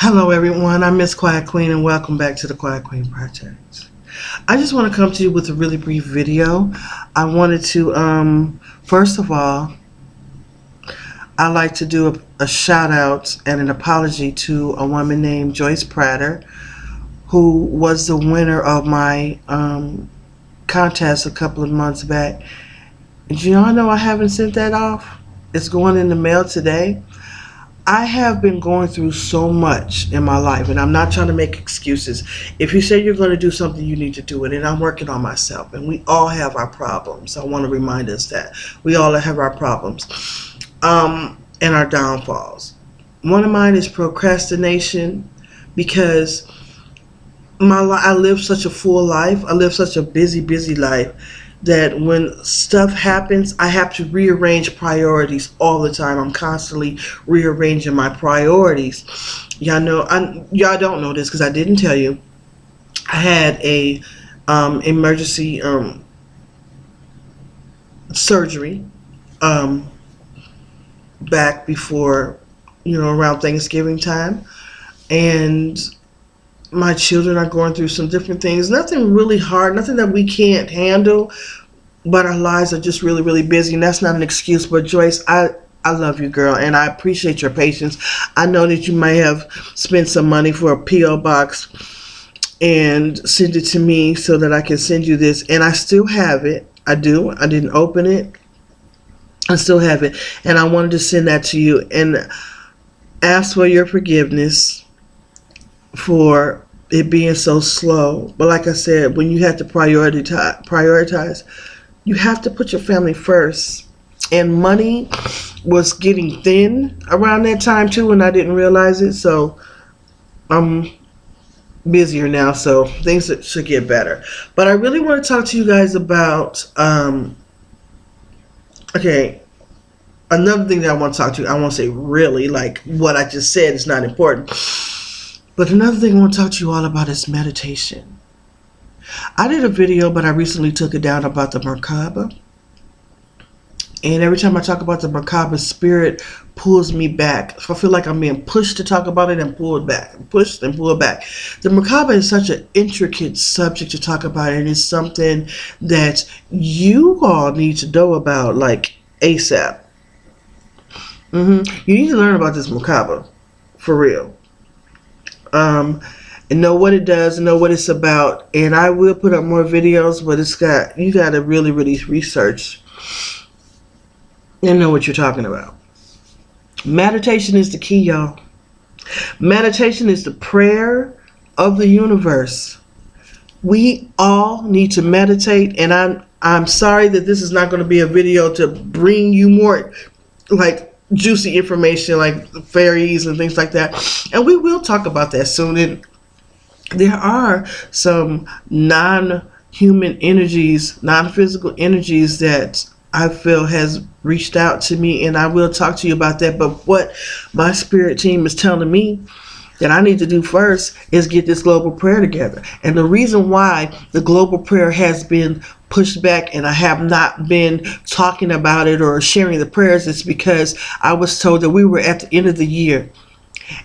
Hello everyone, I'm Miss Quiet Queen and welcome back to the Quiet Queen Project. I just want to come to you with a really brief video. I wanted to, first of all, I'd like to do a shout out and an apology to a woman named Joyce Prater, who was the winner of my contest a couple of months back. Did y'all know I haven't sent that off? It's going in the mail today. I have been going through so much in my life, and I'm not trying to make excuses. If you say you're going to do something, you need to do it, and I'm working on myself, and we all have our problems. I want to remind us that we all have our problems and our downfalls. One of mine is procrastination, because I live such a full life. I live such a busy life that when stuff happens, I have to rearrange priorities all the time. I'm constantly rearranging my priorities. Y'all don't know this because I didn't tell you. I had a emergency surgery back before, around Thanksgiving time, and my children are going through some different things. Nothing really hard, nothing that we can't handle, but our lives are just really busy, and that's not an excuse. But Joyce, I love you, girl, and I appreciate your patience. I know that you may have spent some money for a P.O. box and send it to me so that I can send you this, and I still have it. I do. I didn't open it. I still have it, and I wanted to send that to you and ask for your forgiveness for it being so slow. But like I said, when you have to prioritize, you have to put your family first. And money was getting thin around that time too, and I didn't realize it. So I'm busier now, so things should get better. But I really want to talk to you guys about another thing that I want to talk to you. I won't say really, like what I just said is not important. But another thing I want to talk to you all about is meditation. I did a video, but I recently took it down about the Merkaba. And every time I talk about the Merkaba, spirit pulls me back. I feel like I'm being pushed to talk about it and pulled back. Pushed and pulled back. The Merkaba is such an intricate subject to talk about, and it's something that you all need to know about, like ASAP. You need to learn about this Merkaba, for real. And know what it does, and know what it's about. And I will put up more videos, but you got to really research and know what you're talking about. Meditation is the key, y'all. Meditation is the prayer of the universe. We all need to meditate, and I'm sorry that this is not going to be a video to bring you more like juicy information like fairies and things like that, and we will talk about that soon. And there are some non-human energies, non-physical energies that I feel has reached out to me, and I will talk to you about that. But what my spirit team is telling me that I need to do first is get this global prayer together. And the reason why the global prayer has been pushed back and I have not been talking about it or sharing the prayers is because I was told that we were at the end of the year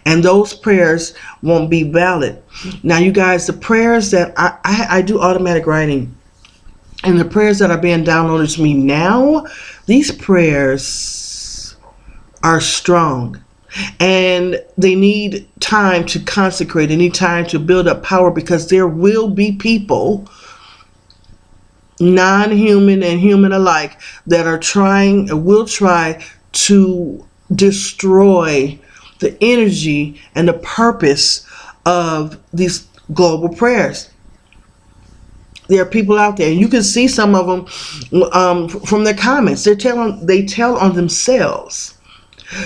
and those prayers won't be valid. Now, you guys, the prayers that I do automatic writing, and the prayers that are being downloaded to me now, these prayers are strong. And they need time to consecrate. They need time to build up power, because there will be people, non-human and human alike, that will try to destroy the energy and the purpose of these global prayers. There are people out there, and you can see some of them from their comments. They tell on themselves.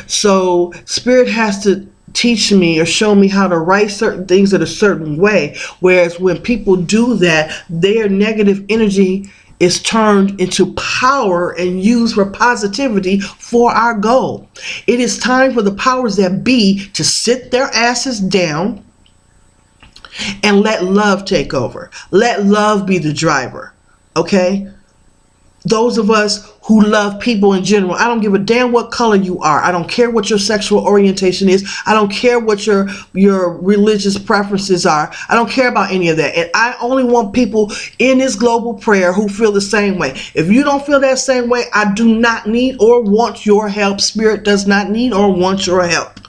So Spirit has to teach me or show me how to write certain things in a certain way. Whereas when people do that, their negative energy is turned into power and used for positivity for our goal. It is time for the powers that be to sit their asses down and let love take over. Let love be the driver. Okay? those of us who love people in general. I don't give a damn what color you are. I don't care what your sexual orientation is. I don't care what your religious preferences are. I don't care about any of that. And I only want people in this global prayer who feel the same way. If you don't feel that same way, I do not need or want your help. Spirit does not need or want your help.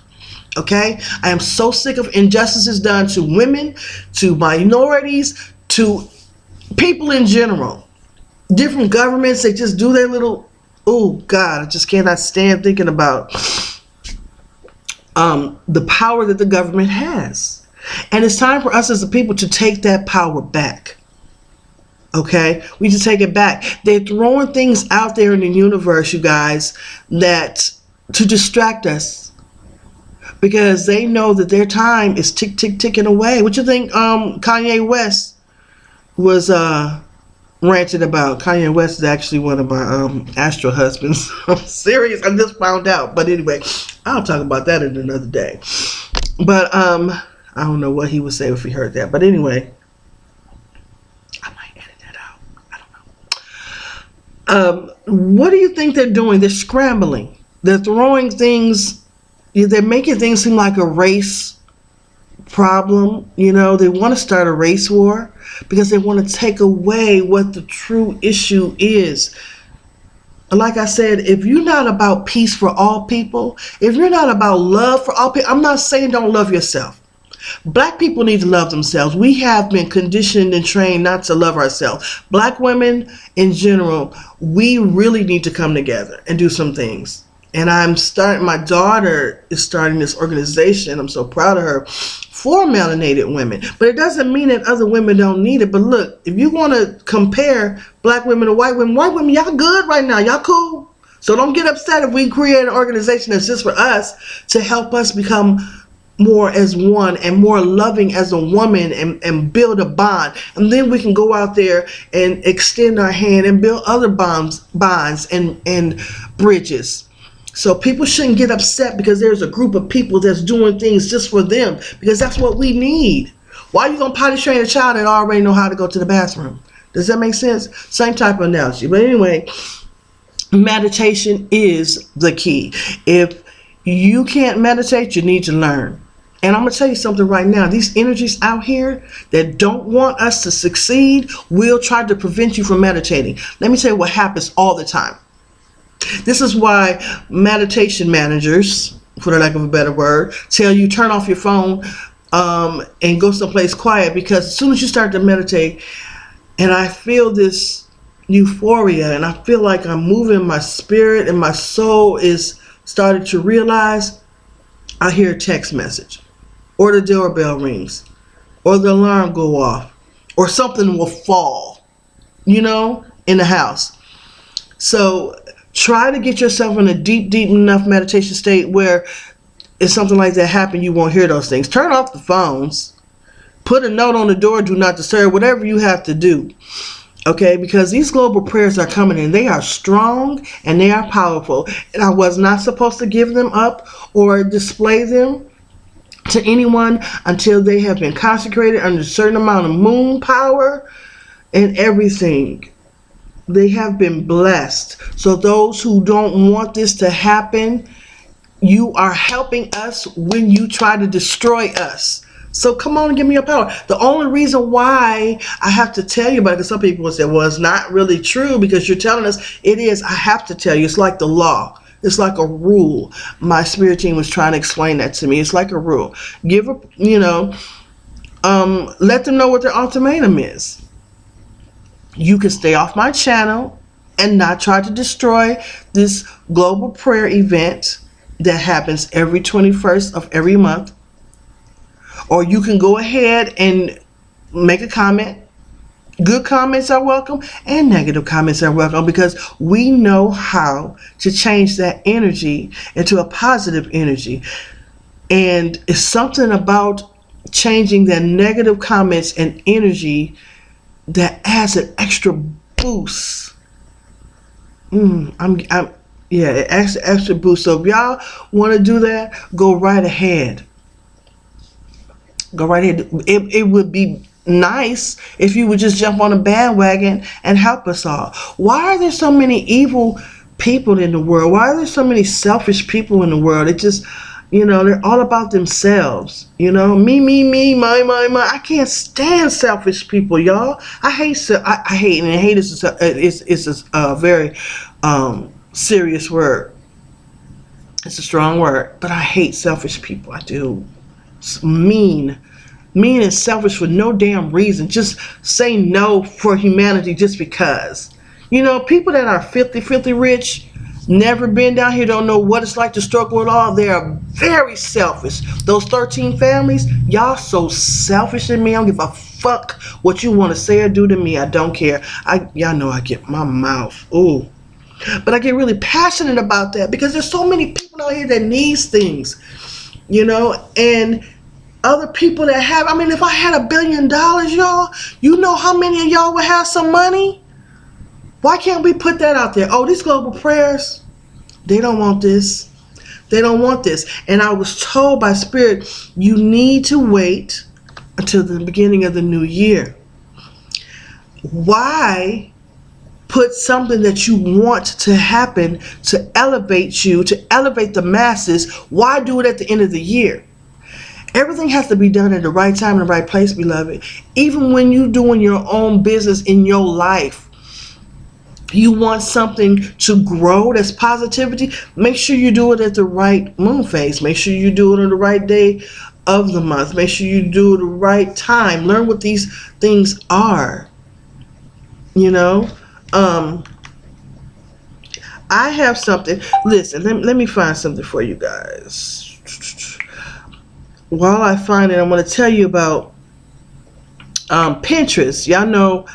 Okay? I am so sick of injustices done to women, to minorities, to people in general. Different governments, they just do their little, oh God, I just cannot stand thinking about the power that the government has. And it's time for us as a people to take that power back. Okay? We need to take it back. They're throwing things out there in the universe, you guys, that to distract us, because they know that their time is ticking away. What you think Kanye West was ranted about? Kanye West is actually one of my astro husbands. I'm serious. I just found out. But anyway, I'll talk about that in another day. But I don't know what he would say if he heard that. But anyway, I might edit that out. I don't know. What do you think they're doing? They're scrambling. They're throwing things. They're making things seem like a race problem. You know, they want to start a race war because they want to take away what the true issue is. Like I said, if you're not about peace for all people, if you're not about love for all people, I'm not saying don't love yourself. Black people need to love themselves. We have been conditioned and trained not to love ourselves. Black women in general, we really need to come together and do some things. And my daughter is starting this organization. I'm so proud of her, for melanated women. But it doesn't mean that other women don't need it. But look, if you want to compare black women to white women, y'all good right now. Y'all cool. So don't get upset if we create an organization that's just for us, to help us become more as one and more loving as a woman, and build a bond. And then we can go out there and extend our hand and build other bonds and bridges. So people shouldn't get upset because there's a group of people that's doing things just for them, because that's what we need. Why are you going to potty train a child that already know how to go to the bathroom? Does that make sense? Same type of analogy. But anyway, meditation is the key. If you can't meditate, you need to learn. And I'm going to tell you something right now. These energies out here that don't want us to succeed will try to prevent you from meditating. Let me tell you what happens all the time. This is why meditation managers, for the lack of a better word, tell you turn off your phone and go someplace quiet, because as soon as you start to meditate, and I feel this euphoria, and I feel like I'm moving my spirit and my soul is starting to realize, I hear a text message, or the doorbell rings, or the alarm go off, or something will fall, in the house. So try to get yourself in a deep enough meditation state where if something like that happen, you won't hear those things. Turn off the phones. Put a note on the door, do not disturb, whatever you have to do. Okay, because these global prayers are coming in. They are strong and they are powerful. And I was not supposed to give them up or display them to anyone until they have been consecrated under a certain amount of moon power and everything. They have been blessed. So those who don't want this to happen, you are helping us when you try to destroy us. So come on and give me your power. The only reason why I have to tell you about it, because some people will say, well, it's not really true because you're telling us. It is. I have to tell you. It's like the law. It's like a rule. My spirit team was trying to explain that to me. It's like a rule. Let them know what their ultimatum is. You can stay off my channel and not try to destroy this global prayer event that happens every 21st of every month. Or you can go ahead and make a comment. Good comments are welcome and negative comments are welcome, because we know how to change that energy into a positive energy. And it's something about changing that negative comments and energy that adds an extra boost. It adds an extra boost. So if y'all want to do that, go right ahead. Go right ahead. It would be nice if you would just jump on a bandwagon and help us all. Why are there so many evil people in the world? Why are there so many selfish people in the world? It just, they're all about themselves. Me, my. I can't stand selfish people, y'all. I hate, and hate is a very serious word. It's a strong word, but I hate selfish people. I do. It's mean and selfish for no damn reason. Just say no for humanity just because. People that are filthy rich, never been down here, don't know what it's like to struggle at all. They are very selfish. Those 13 families, y'all so selfish in me. I don't give a fuck what you want to say or do to me. I don't care. Y'all know I get my mouth. Ooh. But I get really passionate about that because there's so many people out here that needs things, and other people that have, if I had $1 billion, y'all, you know how many of y'all would have some money? Why can't we put that out there? Oh, these global prayers, they don't want this. They don't want this. And I was told by Spirit, you need to wait until the beginning of the new year. Why put something that you want to happen to elevate you, to elevate the masses? Why do it at the end of the year? Everything has to be done at the right time and the right place, beloved. Even when you're doing your own business in your life, you want something to grow, that's positivity, make sure you do it at the right moon phase. Make sure you do it on the right day of the month. Make sure you do it at the right time. Learn what these things are. I have something. Listen, let me find something for you guys. While I find it, I'm going to tell you about Pinterest. Y'all know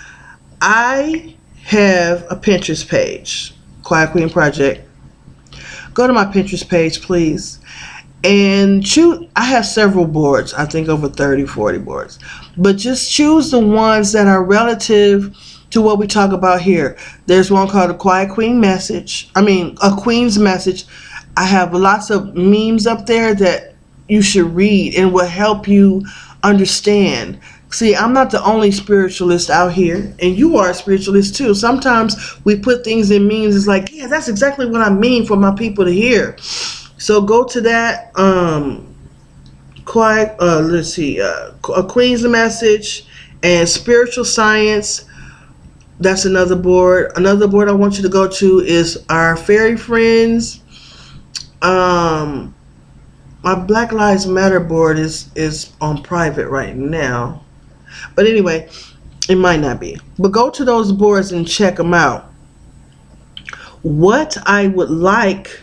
I have a Pinterest page, QuietQueen Project. Go to my Pinterest page, please. And choose. I have several boards. I think over 30, 40 boards. But just choose the ones that are relative to what we talk about here. There's one called a Quiet Queen message. A Queen's message. I have lots of memes up there that you should read and will help you understand. See, I'm not the only spiritualist out here, and you are a spiritualist too. Sometimes we put things in memes. It's like, yeah, that's exactly what I mean for my people to hear. So go to that. A Queen's message and spiritual science. That's another board. Another board I want you to go to is our fairy friends. My Black Lives Matter board is on private right now. But anyway, it might not be. But go to those boards and check them out. What I would like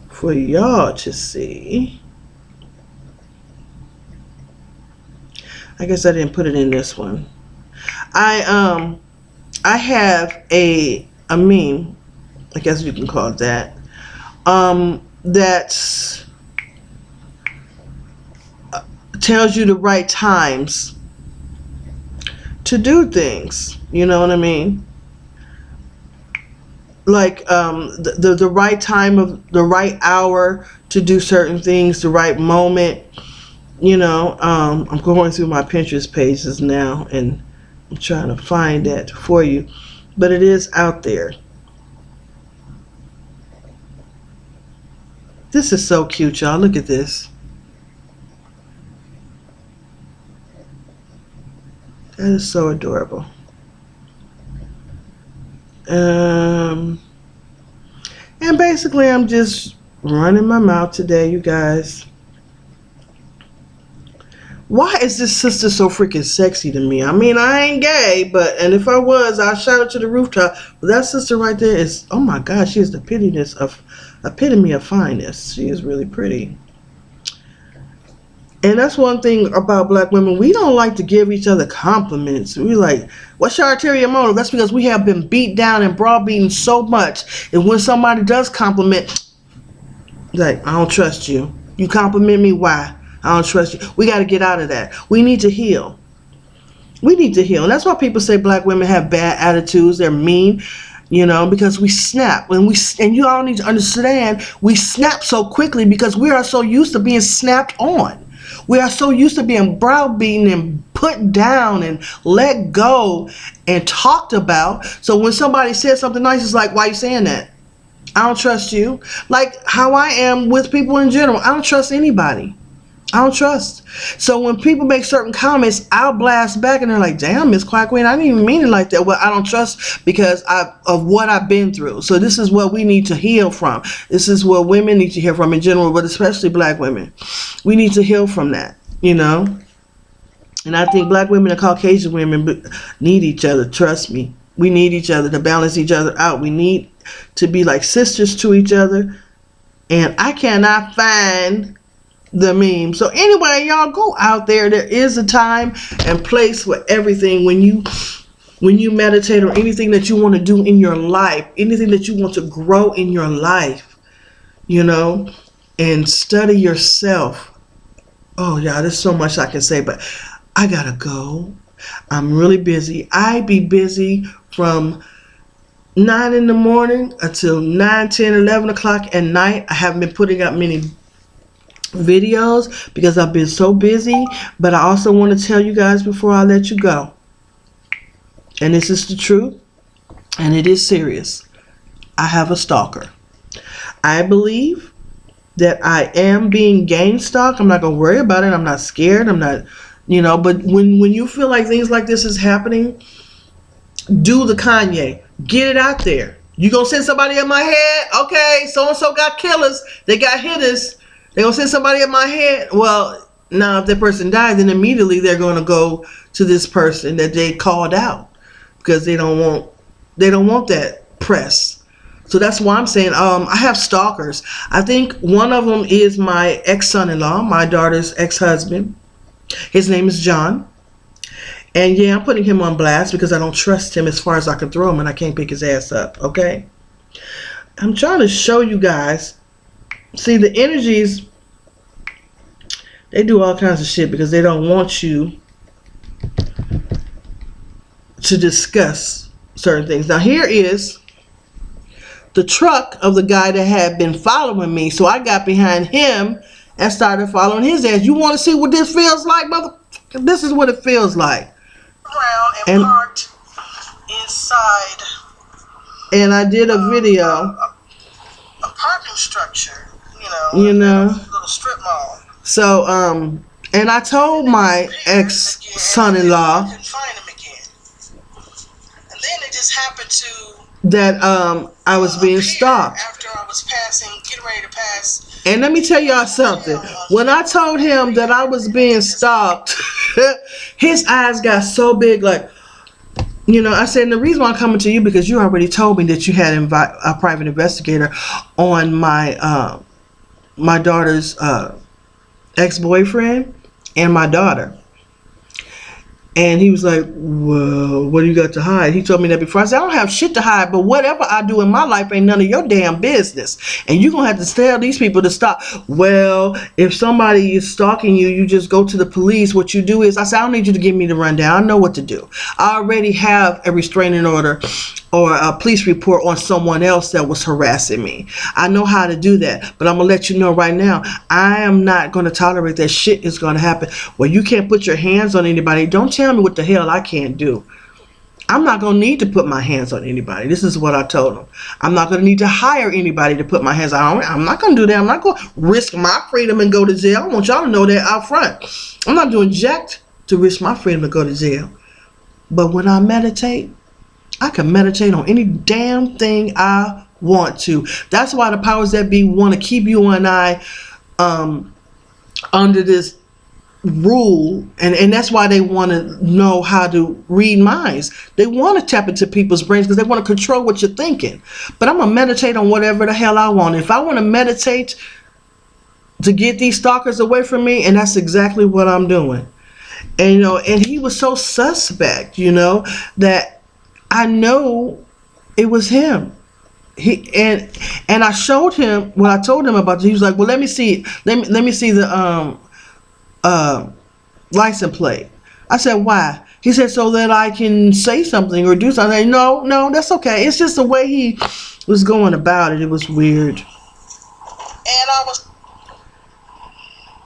for y'all to see. I guess I didn't put it in this one. I have a meme, I guess you can call it that. That's tells you the right times to do things. You know what I mean? Like the right time of the right hour to do certain things, the right moment. I'm going through my Pinterest pages now and I'm trying to find that for you, but it is out there. This is so cute, y'all. Look at this. That is so adorable. And basically I'm just running my mouth today, you guys. Why is this sister so freaking sexy to me? I ain't gay, and if I was, I'd shout it to the rooftop. But that sister right there is, oh my God, she is the epitome of fineness. She is really pretty. And that's one thing about black women. We don't like to give each other compliments. We like, what's your ulterior motive? That's because we have been beat down and browbeaten so much. And when somebody does compliment, like, I don't trust you. You compliment me, why? I don't trust you. We got to get out of that. We need to heal. We need to heal. And that's why people say black women have bad attitudes. They're mean, because we snap. And you all need to understand, we snap so quickly because we are so used to being snapped on. We are so used to being browbeaten and put down and let go and talked about. So when somebody says something nice, it's like, why are you saying that? I don't trust you. Like how I am with people in general. I don't trust anybody. I don't trust. So when people make certain comments, I'll blast back and they're like, damn, Miss QuietQueen, I didn't even mean it like that. Well, I don't trust because of what I've been through. So this is what we need to heal from. This is what women need to heal from in general, but especially black women. We need to heal from that, you know. And I think black women and Caucasian women need each other. Trust me. We need each other to balance each other out. We need to be like sisters to each other. And I cannot find the meme. So anyway, y'all go out there. There is a time and place for everything. When you meditate or anything that you want to do in your life, anything that you want to grow in your life, you know, and study yourself. Oh yeah, there's so much I can say, but I gotta go. I'm really busy. I be busy from 9 in the morning until 9, 10, 11 o'clock at night. I haven't been putting up many videos because I've been so busy, but I also want to tell you guys before I let you go, and this is the truth, and it is serious. I have a stalker. I believe that I am being gang stalked. I'm not gonna worry about it. I'm not scared. I'm not, you know, but when you feel like things like this is happening, do the Kanye. Get it out there. You gonna send somebody in my head? Okay, so and so got killers. They got hitters. They gonna send somebody in my head. Well, now if that person dies, then immediately they're gonna go to this person that they called out because they don't want that press. So that's why I'm saying I have stalkers. I think one of them is my ex-son-in-law, my daughter's ex-husband. His name is John. And yeah, I'm putting him on blast because I don't trust him as far as I can throw him, and I can't pick his ass up, okay? I'm trying to show you guys. See, the energies, they do all kinds of shit because they don't want you to discuss certain things. Now, here is the truck of the guy that had been following me. So I got behind him and started following his ass. You want to see what this feels like, mother? This is what it feels like. And parked inside. And I did a video. A parking structure, you know, a little strip mall. So, and I told my ex-son-in-law couldn't find him again. And then it just happened that I was being stalked. After I was getting ready to pass. And let me tell y'all something. When I told him that I was being stalked, his eyes got so big, like, you know, I said, and the reason why I'm coming to you because you already told me that you had a private investigator on my my daughter's ex-boyfriend and my daughter. And he was like, well, what do you got to hide? He told me that before. I said, I don't have shit to hide, but whatever I do in my life ain't none of your damn business. And you're going to have to tell these people to stop. Well, if somebody is stalking you, you just go to the police. What you do is, I said, I don't need you to give me the rundown. I know what to do. I already have a restraining order or a police report on someone else that was harassing me. I know how to do that, but I'm going to let you know right now, I am not going to tolerate that shit is going to happen. Well, you can't put your hands on anybody. Don't tell me what the hell I can't do. I'm not going to need to put my hands on anybody. This is what I told him. I'm not going to need to hire anybody to put my hands on. I'm not going to do that. I'm not going to risk my freedom and go to jail. I want y'all to know that out front. I'm not doing jack to risk my freedom to go to jail. But when I meditate, I can meditate on any damn thing I want to. That's why the powers that be want to keep you and I under this rule, and that's why they want to know how to read minds. They want to tap into people's brains because they want to control what you're thinking. But I'm going to meditate on whatever the hell I want. If I want to meditate to get these stalkers away from me, and that's exactly what I'm doing. And, you know, and he was so suspect, you know, that I know it was him. And I showed him what I told him about. He was like, well, let me see the license plate. I said, why? He said, so that I can say something or do something. I said, no, that's okay. It's just the way he was going about it. It was weird.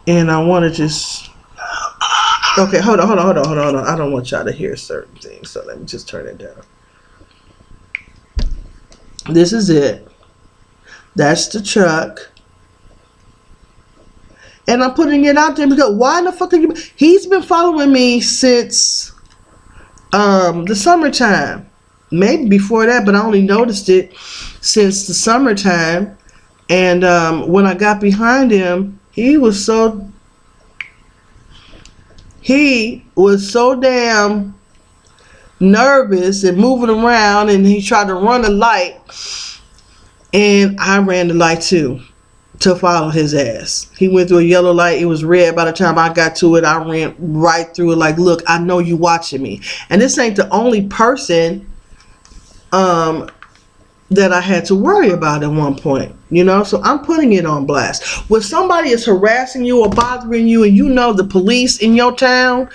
And I want to just Okay, hold on. I don't want y'all to hear certain things, so let me just turn it down. This is it. That's the truck. And I'm putting it out there because why in the fuck are you... He's been following me since the summertime. Maybe before that, but I only noticed it since the summertime. And when I got behind him, he was so damn nervous and moving around, and he tried to run a light, and I ran the light too to follow his ass. He went through a yellow light. It was red. By the time I got to it, I ran right through it like, look, I know you watching me. And this ain't the only person that I had to worry about at one point, you know. So I'm putting it on blast. When somebody is harassing you or bothering you, and you know the police in your town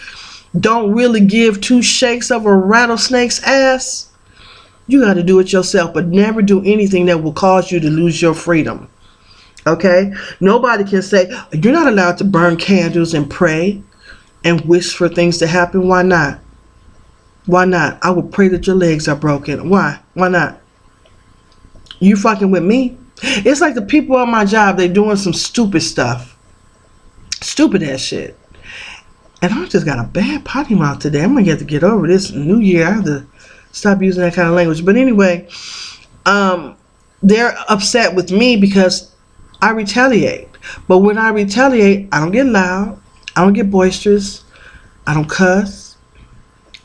don't really give two shakes of a rattlesnake's ass, you got to do it yourself, but never do anything that will cause you to lose your freedom. Okay? Nobody can say, you're not allowed to burn candles and pray and wish for things to happen. Why not? Why not? I would pray that your legs are broken. Why? Why not? You fucking with me? It's like the people on my job, they doing some stupid stuff. Stupid ass shit. And I just got a bad potty mouth today. I'm going to have to get over this. New year, I have to stop using that kind of language. But anyway, they're upset with me because I retaliate. But when I retaliate, I don't get loud. I don't get boisterous. I don't cuss.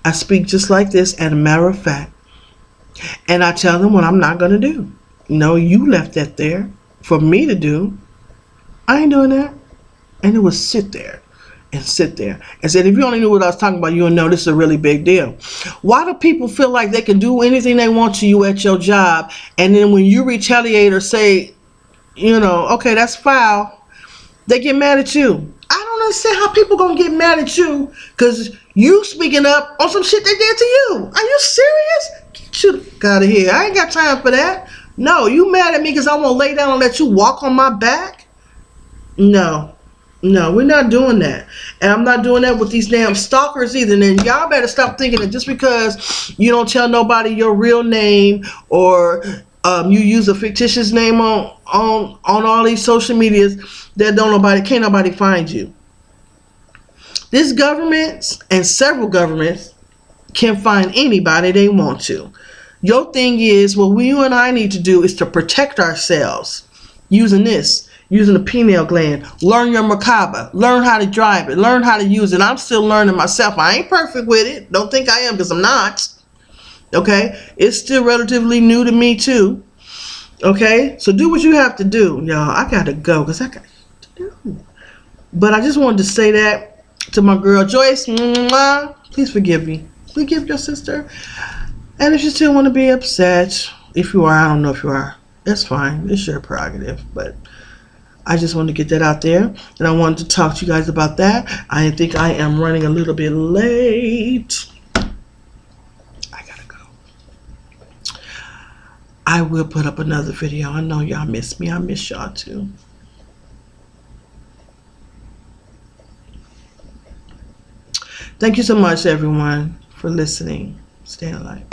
I speak just like this, as a matter of fact. And I tell them what I'm not going to do. No, you left that there for me to do. I ain't doing that. And it was sit there. And sit there and said, if you only knew what I was talking about, you'll know this is a really big deal. Why do people feel like they can do anything they want to you at your job, and then when you retaliate or say, you know, okay, that's foul, they get mad at you? I don't understand how people gonna get mad at you because you speaking up on some shit they did to you. Are you serious? Get you out of here. I ain't got time for that. No, you mad at me because I won't lay down and let you walk on my back? No. No, we're not doing that. And I'm not doing that with these damn stalkers either. And then y'all better stop thinking that just because you don't tell nobody your real name or you use a fictitious name on all these social medias that can't nobody find you. This government and several governments can find anybody they want to. Your thing is, what you and I need to do is to protect ourselves using this. Using the pineal gland. Learn your macabre. Learn how to drive it. Learn how to use it. I'm still learning myself. I ain't perfect with it. Don't think I am, because I'm not. Okay? It's still relatively new to me too. Okay? So do what you have to do. Y'all, I gotta go because I got to do. But I just wanted to say that to my girl Joyce. Please forgive me. Forgive your sister. And if you still want to be upset, if you are, I don't know if you are. That's fine. It's your prerogative. But I just wanted to get that out there, and I wanted to talk to you guys about that. I think I am running a little bit late. I gotta go. I will put up another video. I know y'all miss me. I miss y'all too. Thank you so much, everyone, for listening. Stay alive.